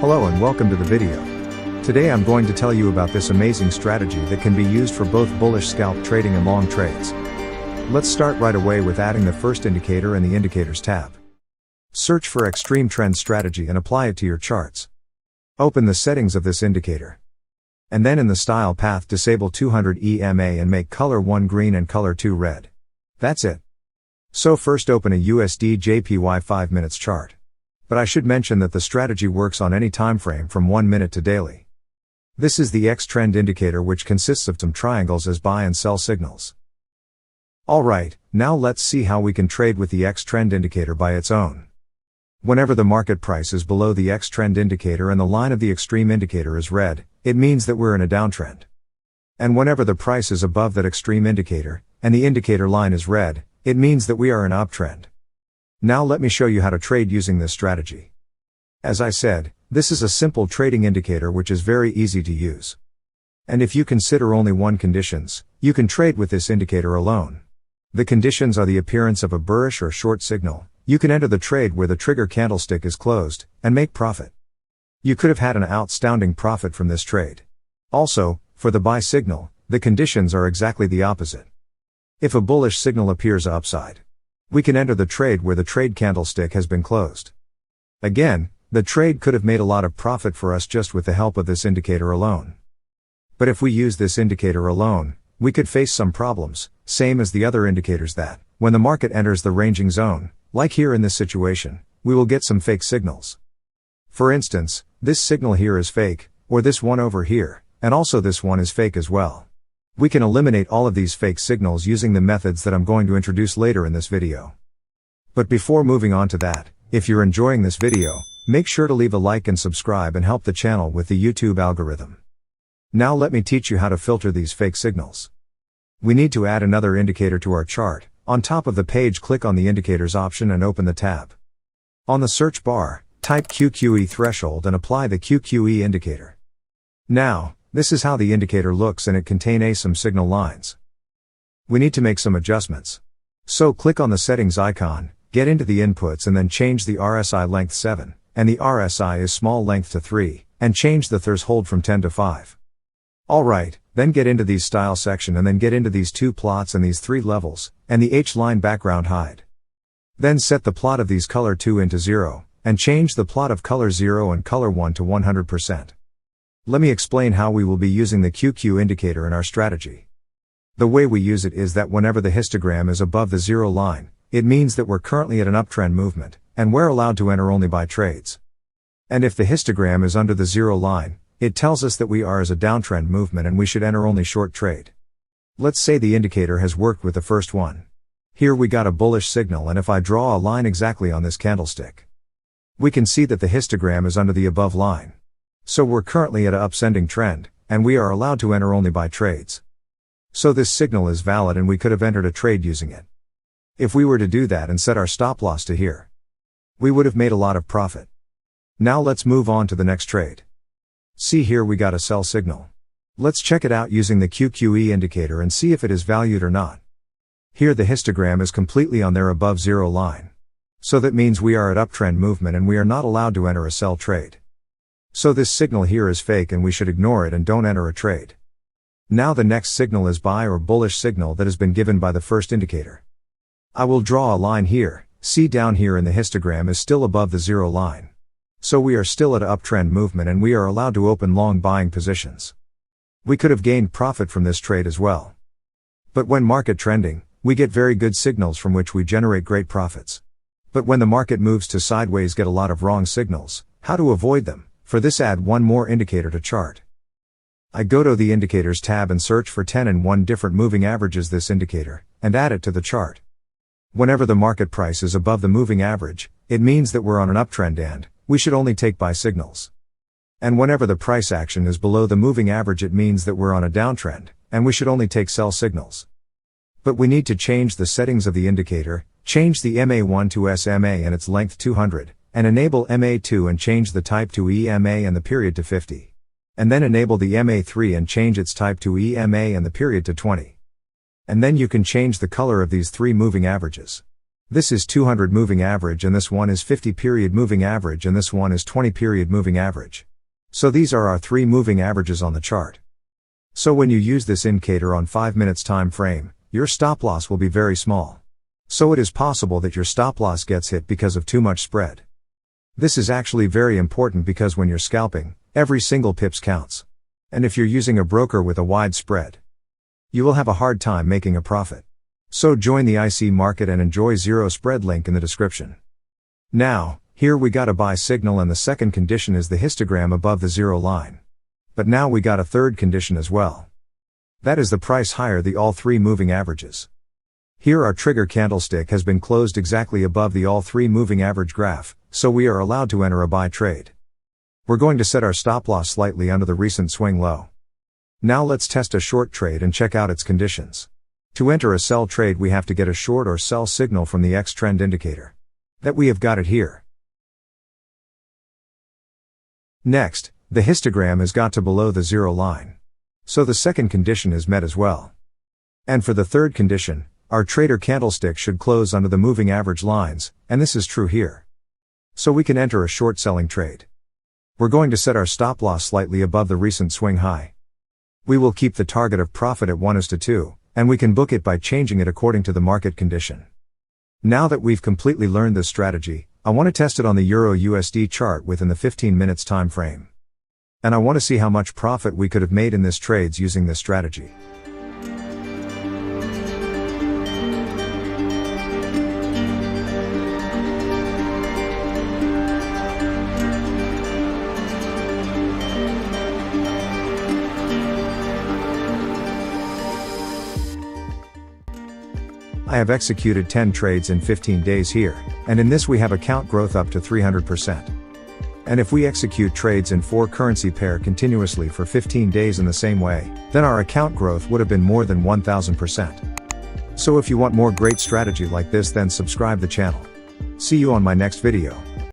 Hello and welcome to the video. Today I'm going to tell you about this amazing strategy that can be used for both bullish scalp trading and long trades. Let's start right away with adding the first indicator in the Indicators tab. Search for Extreme Trend Strategy and apply it to your charts. Open the settings of this indicator. And then in the Style path disable 200 EMA and make color 1 green and color 2 red. That's it. So first open a USD JPY 5 minutes chart. But I should mention that the strategy works on any time frame from 1 minute to daily. This is the X trend indicator, which consists of some triangles as buy and sell signals. Alright, now let's see how we can trade with the X trend indicator by its own. Whenever the market price is below the X trend indicator and the line of the extreme indicator is red, it means that we're in a downtrend. And whenever the price is above that extreme indicator, and the indicator line is red, it means that we are in an uptrend. Now let me show you how to trade using this strategy. As I said, this is a simple trading indicator which is very easy to use. And if you consider only one conditions, you can trade with this indicator alone. The conditions are the appearance of a bearish or short signal. You can enter the trade where the trigger candlestick is closed, and make profit. You could have had an outstanding profit from this trade. Also, for the buy signal, the conditions are exactly the opposite. If a bullish signal appears upside, we can enter the trade where the trade candlestick has been closed. Again, the trade could have made a lot of profit for us just with the help of this indicator alone. But if we use this indicator alone, we could face some problems, same as the other indicators, that, when the market enters the ranging zone, like here in this situation, we will get some fake signals. For instance, this signal here is fake, or this one over here, and also this one is fake as well. We can eliminate all of these fake signals using the methods that I'm going to introduce later in this video. But before moving on to that, if you're enjoying this video, make sure to leave a like and subscribe and help the channel with the YouTube algorithm. Now let me teach you how to filter these fake signals. We need to add another indicator to our chart. On top of the page, click on the Indicators option and open the tab. On the search bar, type QQE threshold and apply the QQE indicator. Now, this is how the indicator looks, and it contains some signal lines. We need to make some adjustments. So click on the settings icon, get into the inputs and then change the RSI length 7, and the RSI is small length to 3, and change the threshold from 10 to 5. Alright, then get into these style section and then get into these 2 plots and these 3 levels, and the H-line background hide. Then set the plot of these color 2 into 0, and change the plot of color 0 and color 1 to 100%. Let me explain how we will be using the QQ indicator in our strategy. The way we use it is that whenever the histogram is above the 0 line, it means that we're currently at an uptrend movement, and we're allowed to enter only buy trades. And if the histogram is under the 0 line, it tells us that we are as a downtrend movement and we should enter only short trade. Let's say the indicator has worked with the first one. Here we got a bullish signal, and if I draw a line exactly on this candlestick, we can see that the histogram is under the above line. So we're currently at an upsending trend, and we are allowed to enter only buy trades. So this signal is valid and we could have entered a trade using it. If we were to do that and set our stop loss to here, we would have made a lot of profit. Now let's move on to the next trade. See, here we got a sell signal. Let's check it out using the QQE indicator and see if it is valued or not. Here the histogram is completely on their above 0 line. So that means we are at uptrend movement and we are not allowed to enter a sell trade. So this signal here is fake and we should ignore it and don't enter a trade. Now the next signal is buy or bullish signal that has been given by the first indicator. I will draw a line here. See, down here in the histogram is still above the 0 line. So we are still at an uptrend movement and we are allowed to open long buying positions. We could have gained profit from this trade as well. But when market trending, we get very good signals from which we generate great profits. But when the market moves to sideways, get a lot of wrong signals. How to avoid them? For this, add one more indicator to chart. I go to the Indicators tab and search for 10 and 1 different moving averages this indicator, and add it to the chart. Whenever the market price is above the moving average, it means that we're on an uptrend and we should only take buy signals. And whenever the price action is below the moving average, it means that we're on a downtrend, and we should only take sell signals. But we need to change the settings of the indicator, change the MA1 to SMA and its length 200, and enable MA2 and change the type to EMA and the period to 50. And then enable the MA3 and change its type to EMA and the period to 20. And then you can change the color of these 3 moving averages. This is 200 moving average and this one is 50 period moving average and this one is 20 period moving average. So these are our 3 moving averages on the chart. So when you use this indicator on 5 minutes time frame, your stop loss will be very small. So it is possible that your stop loss gets hit because of too much spread. This is actually very important because when you're scalping, every single pips counts. And if you're using a broker with a wide spread, you will have a hard time making a profit. So join the IC market and enjoy zero spread, link in the description. Now, here we got a buy signal and the second condition is the histogram above the zero line. But now we got a third condition as well. That is the price higher the all 3 moving averages. Here our trigger candlestick has been closed exactly above the all 3 moving average graph, so we are allowed to enter a buy trade. We're going to set our stop loss slightly under the recent swing low. Now let's test a short trade and check out its conditions. To enter a sell trade we have to get a short or sell signal from the X trend indicator. That we have got it here. Next, the histogram has got to below the zero line. So the second condition is met as well. And for the third condition, our trader candlestick should close under the moving average lines, and this is true here. So we can enter a short selling trade. We're going to set our stop loss slightly above the recent swing high. We will keep the target of profit at 1:2, and we can book it by changing it according to the market condition. Now that we've completely learned this strategy, I want to test it on the Euro USD chart within the 15 minutes time frame. And I want to see how much profit we could have made in this trades using this strategy. I have executed 10 trades in 15 days here, and in this we have account growth up to 300%. And if we execute trades in 4 currency pair continuously for 15 days in the same way, then our account growth would have been more than 1000%. So if you want more great strategy like this, then subscribe the channel. See you on my next video.